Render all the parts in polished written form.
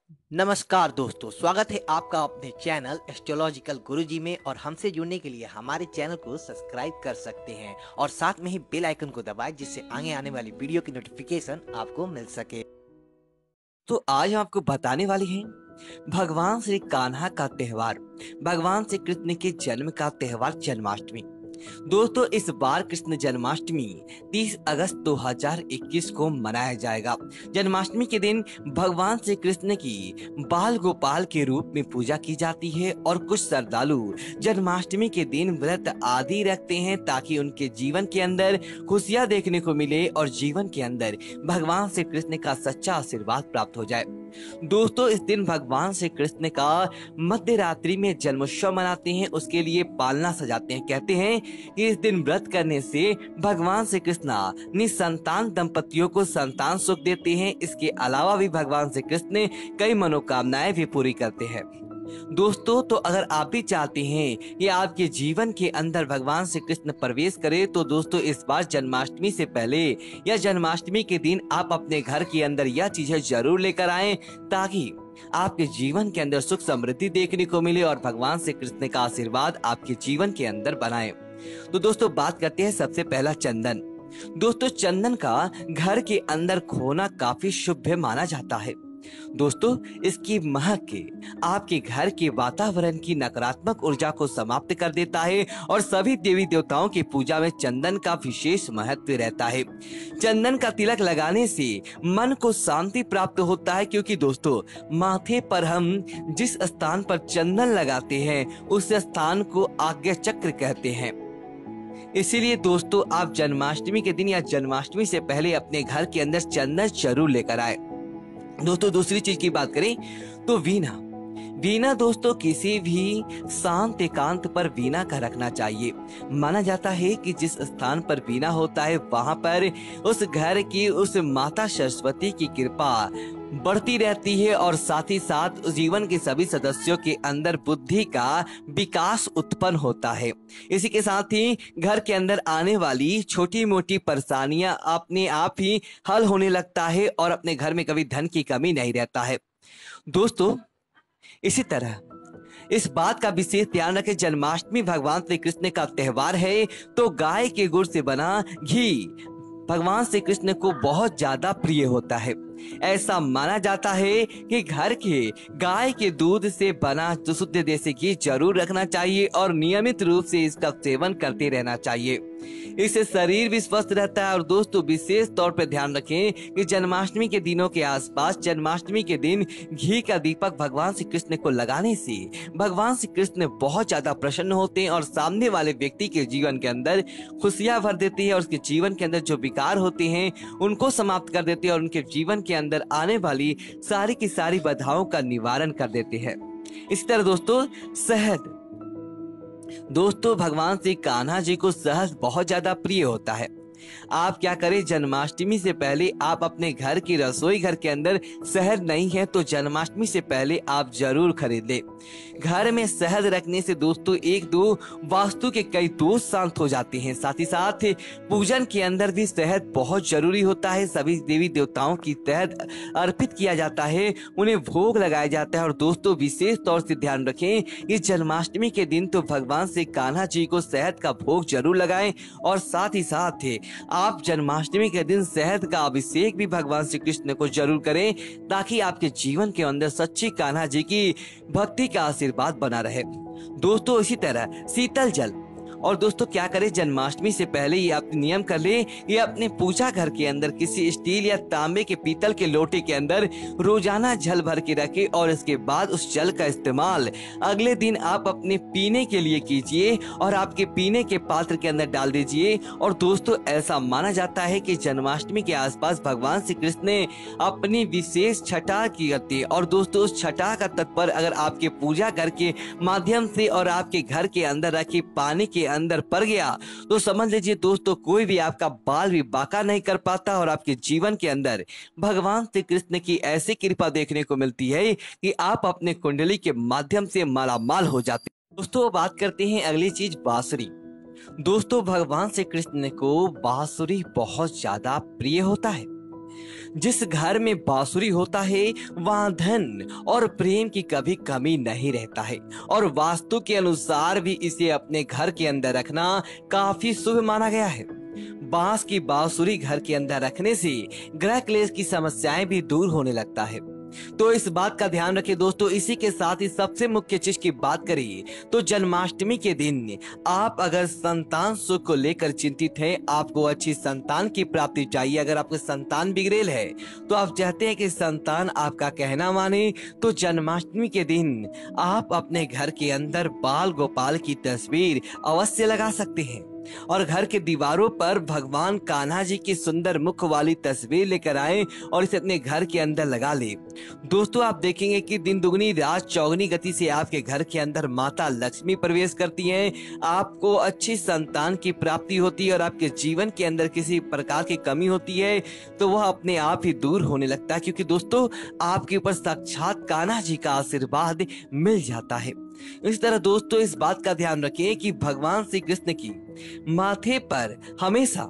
नमस्कार दोस्तों, स्वागत है आपका अपने चैनल एस्ट्रोलॉजिकल गुरुजी में। और हमसे जुड़ने के लिए हमारे चैनल को सब्सक्राइब कर सकते हैं और साथ में ही बेल आइकन को दबाएं, जिससे आगे आने वाली वीडियो की नोटिफिकेशन आपको मिल सके। तो आज हम आपको बताने वाले हैं भगवान श्री कान्हा का त्योहार, भगवान श्री कृष्ण के जन्म का त्योहार जन्माष्टमी। दोस्तों, इस बार कृष्ण जन्माष्टमी 30 अगस्त 2021 को मनाया जाएगा। जन्माष्टमी के दिन भगवान श्री कृष्ण की बाल गोपाल के रूप में पूजा की जाती है और कुछ श्रद्धालु जन्माष्टमी के दिन व्रत आदि रखते हैं ताकि उनके जीवन के अंदर खुशियां देखने को मिले और जीवन के अंदर भगवान श्री कृष्ण का सच्चा आशीर्वाद प्राप्त हो जाए। दोस्तों, इस दिन भगवान श्री कृष्ण का मध्य रात्रि में जन्मोत्सव मनाते हैं, उसके लिए पालना सजाते हैं। कहते हैं कि इस दिन व्रत करने से भगवान श्री कृष्ण निसंतान दंपतियों को संतान सुख देते हैं। इसके अलावा भी भगवान श्री कृष्ण कई मनोकामनाएं भी पूरी करते हैं। दोस्तों, तो अगर आप भी चाहते हैं कि आपके जीवन के अंदर भगवान श्री कृष्ण प्रवेश करे, तो दोस्तों इस बार जन्माष्टमी से पहले या जन्माष्टमी के दिन आप अपने घर के अंदर यह चीजें जरूर लेकर आएं ताकि आपके जीवन के अंदर सुख समृद्धि देखने को मिले और भगवान श्री कृष्ण का आशीर्वाद आपके जीवन के अंदर बनाए। तो दोस्तों, बात करते हैं सबसे पहला चंदन। दोस्तों, चंदन का घर के अंदर खोना काफी शुभ माना जाता है। दोस्तों, इसकी महक के आपके घर के वातावरण की नकारात्मक ऊर्जा को समाप्त कर देता है और सभी देवी देवताओं की पूजा में चंदन का विशेष महत्व रहता है। चंदन का तिलक लगाने से मन को शांति प्राप्त होता है, क्योंकि दोस्तों माथे पर हम जिस स्थान पर चंदन लगाते हैं उस स्थान को आज्ञा चक्र कहते हैं। इसीलिए दोस्तों, आप जन्माष्टमी के दिन या जन्माष्टमी से पहले अपने घर के अंदर चंदन जरूर लेकर आए। दोस्तों, दूसरी चीज की बात करें तो वीणा। वीणा दोस्तों किसी भी शांत एकांत पर वीणा का रखना चाहिए। माना जाता है कि जिस स्थान पर वीणा होता है वहां पर उस घर की उस माता सरस्वती की कृपा बढ़ती रहती है और साथ ही साथ जीवन के सभी सदस्यों के अंदर बुद्धि का विकास उत्पन्न होता है। इसी के साथ ही घर के अंदर आने वाली छोटी मोटी परेशानियां अपने आप ही हल होने लगता है और अपने घर में कभी धन की कमी नहीं रहता है। दोस्तों, इसी तरह इस बात का विशेष ध्यान रखें, जन्माष्टमी भगवान श्री कृष्ण का त्योहार है, तो गाय के गुड़ से बना घी भगवान श्री कृष्ण को बहुत ज्यादा प्रिय होता है। ऐसा माना जाता है कि घर के गाय के दूध से बना शुद्ध देसी घी जरूर रखना चाहिए और नियमित रूप से इसका सेवन करते रहना चाहिए। इससे शरीर भी स्वस्थ रहता है। और दोस्तों, विशेष तौर पर ध्यान रखें कि जन्माष्टमी के दिनों के आसपास जन्माष्टमी के दिन घी का दीपक भगवान श्री कृष्ण को लगाने से भगवान श्री कृष्ण बहुत ज्यादा प्रसन्न होते हैं और सामने वाले व्यक्ति के जीवन के अंदर खुशियां भर देते हैं और उसके जीवन के अंदर जो विकार होते हैं उनको समाप्त कर देते हैं और उनके जीवन के अंदर आने वाली सारी की सारी बाधाओं का निवारण कर देते हैं। इसी तरह दोस्तों, शहद। दोस्तों, भगवान श्री कान्हा जी को शहद बहुत ज्यादा प्रिय होता है। आप क्या करें, जन्माष्टमी से पहले आप अपने घर की रसोई घर के अंदर शहद नहीं है तो जन्माष्टमी से पहले आप जरूर खरीद ले। घर में शहद रखने से दोस्तों एक दो वास्तु के कई दोष शांत हो जाते हैं। साथ ही साथ पूजन के अंदर भी शहद बहुत जरूरी होता है। सभी देवी देवताओं की शहद अर्पित किया जाता है, उन्हें भोग लगाया जाता है। और दोस्तों, विशेष तौर से ध्यान रखें कि जन्माष्टमी के दिन तो भगवान श्री कान्हा जी को शहद का भोग जरूर लगाएं और साथ ही साथ आप जन्माष्टमी के दिन शहद का अभिषेक भी भगवान श्री कृष्ण को जरूर करें ताकि आपके जीवन के अंदर सच्ची कान्हा जी की भक्ति का आशीर्वाद बना रहे। दोस्तों, इसी तरह शीतल जल। और दोस्तों, क्या करें, जन्माष्टमी से पहले ये आप नियम कर ले कि अपने पूजा घर के अंदर किसी स्टील या तांबे के पीतल के लोटे के अंदर रोजाना जल भर के रखे और इसके बाद उस जल का इस्तेमाल अगले दिन आप अपने पीने के लिए कीजिए और आपके पीने के पात्र के अंदर डाल दीजिए। और दोस्तों, ऐसा माना जाता है कि जन्माष्टमी के आसपास भगवान श्री कृष्ण ने अपनी विशेष छटा की करती है। और दोस्तों, उस छटा का तत्पर अगर आपके पूजा घर के माध्यम से और आपके घर के अंदर रखे पानी के अंदर पड़ गया तो समझ लीजिए दोस्तों, कोई भी आपका बाल भी बांका नहीं कर पाता और आपके जीवन के अंदर भगवान श्री कृष्ण की ऐसी कृपा देखने को मिलती है कि आप अपने कुंडली के माध्यम से मालामाल हो जाते हैं। दोस्तों, बात करते हैं अगली चीज, बांसुरी। दोस्तों, भगवान श्री कृष्ण को बांसुरी बहुत ज्यादा प्रिय होता है। जिस घर में बांसुरी होता है वहां धन और प्रेम की कभी कमी नहीं रहता है और वास्तु के अनुसार भी इसे अपने घर के अंदर रखना काफी शुभ माना गया है। बांस की बांसुरी घर के अंदर रखने से ग्रह क्लेश की समस्याएं भी दूर होने लगता है। तो इस बात का ध्यान रखें दोस्तों। इसी के साथ ही सबसे मुख्य चीज की बात करिए तो जन्माष्टमी के दिन आप अगर संतान सुख को लेकर चिंतित हैं, आपको अच्छी संतान की प्राप्ति चाहिए, अगर आपके संतान बिगड़ेल है तो आप चाहते हैं कि संतान आपका कहना माने, तो जन्माष्टमी के दिन आप अपने घर के अंदर बाल गोपाल की तस्वीर अवश्य लगा सकते हैं और घर के दीवारों पर भगवान कान्हा जी की सुंदर मुख वाली तस्वीर लेकर आए और इसे अपने घर के अंदर लगा ले। दोस्तों आप देखेंगे कि दिन दुगनी रात चौगनी गति से आपके घर के अंदर माता लक्ष्मी प्रवेश करती हैं, आपको अच्छी संतान की प्राप्ति होती है और आपके जीवन के अंदर किसी प्रकार की कमी होती है तो वह अपने आप ही दूर होने लगता है, क्योंकि दोस्तों आपके ऊपर साक्षात कान्हा जी का आशीर्वाद मिल जाता है। इस तरह दोस्तों इस बात का ध्यान रखें कि भगवान श्री कृष्ण की माथे पर हमेशा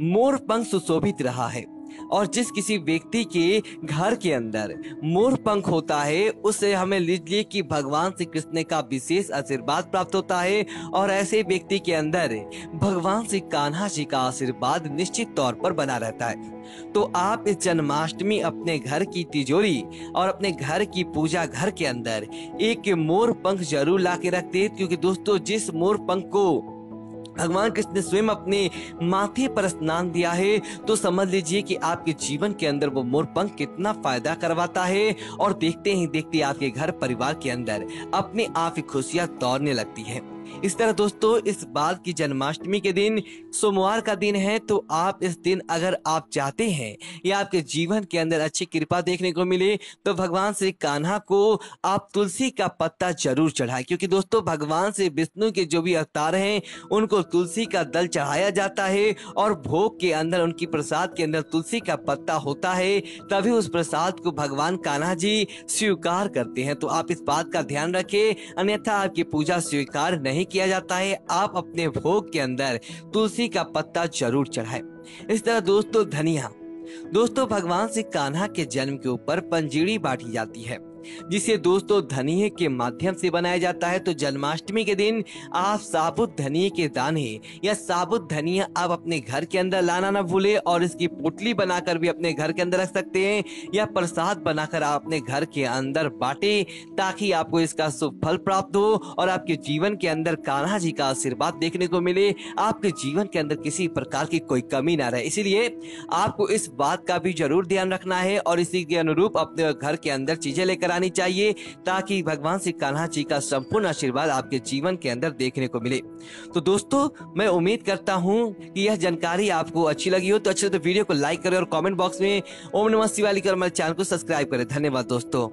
मोर पंख सुशोभित रहा है और जिस किसी व्यक्ति के घर के अंदर मोर पंख होता है उससे हमें लीजिए कि भगवान श्री कृष्ण का विशेष आशीर्वाद प्राप्त होता है और ऐसे व्यक्ति के अंदर भगवान श्री कान्हा जी का आशीर्वाद निश्चित तौर पर बना रहता है। तो आप इस जन्माष्टमी अपने घर की तिजोरी और अपने घर की पूजा घर के अंदर एक मोर पंख जरूर ला के रख दे, क्योंकि दोस्तों जिस मोर पंख को भगवान कृष्ण ने स्वयं अपने माथे पर स्नान दिया है तो समझ लीजिए कि आपके जीवन के अंदर वो मोर पंख कितना फायदा करवाता है और देखते ही देखते आपके घर परिवार के अंदर अपने आप ही खुशियां दौड़ने लगती हैं। इस तरह दोस्तों इस बार की जन्माष्टमी के दिन सोमवार का दिन है, तो आप इस दिन अगर आप चाहते हैं या आपके जीवन के अंदर अच्छी कृपा देखने को मिले तो भगवान श्री कान्हा को आप तुलसी का पत्ता जरूर चढ़ाएं, क्योंकि दोस्तों भगवान श्री विष्णु के जो भी अवतार हैं उनको तुलसी का दल चढ़ाया जाता है और भोग के अंदर उनकी प्रसाद के अंदर तुलसी का पत्ता होता है, तभी उस प्रसाद को भगवान कान्हा जी स्वीकार करते हैं। तो आप इस बात का ध्यान रखें, अन्यथा आपकी पूजा स्वीकार नहीं किया जाता है। आप अपने भोग के अंदर तुलसी का पत्ता जरूर चढ़ाएं। इस तरह दोस्तों धनिया, दोस्तों भगवान श्री कान्हा के जन्म के ऊपर पंजीरी बांटी जाती है जिसे दोस्तों धनिये के माध्यम से बनाया जाता है। तो जन्माष्टमी के दिन आप साबुत धनिये के दाने या साबुत धनिया आप अपने घर के अंदर लाना ना भूले और इसकी पोटली बनाकर भी अपने घर के अंदर रख सकते हैं या प्रसाद बनाकर आप अपने घर के अंदर बांटे ताकि आपको इसका शुभ फल प्राप्त हो और आपके जीवन के अंदर कान्हा जी का आशीर्वाद देखने को मिले, आपके जीवन के अंदर किसी प्रकार की कोई कमी ना रहे। इसीलिए आपको इस बात का भी जरूर ध्यान रखना है और इसी के अनुरूप अपने घर के अंदर चीजें लेकर आनी चाहिए ताकि भगवान श्री कान्हा जी का संपूर्ण आशीर्वाद आपके जीवन के अंदर देखने को मिले। तो दोस्तों मैं उम्मीद करता हूं कि यह जानकारी आपको अच्छी लगी हो, तो अच्छे तो वीडियो को लाइक करें और कमेंट बॉक्स में ओम नमः शिवाय लिखकर हमारे चैनल को सब्सक्राइब करें। धन्यवाद दोस्तों।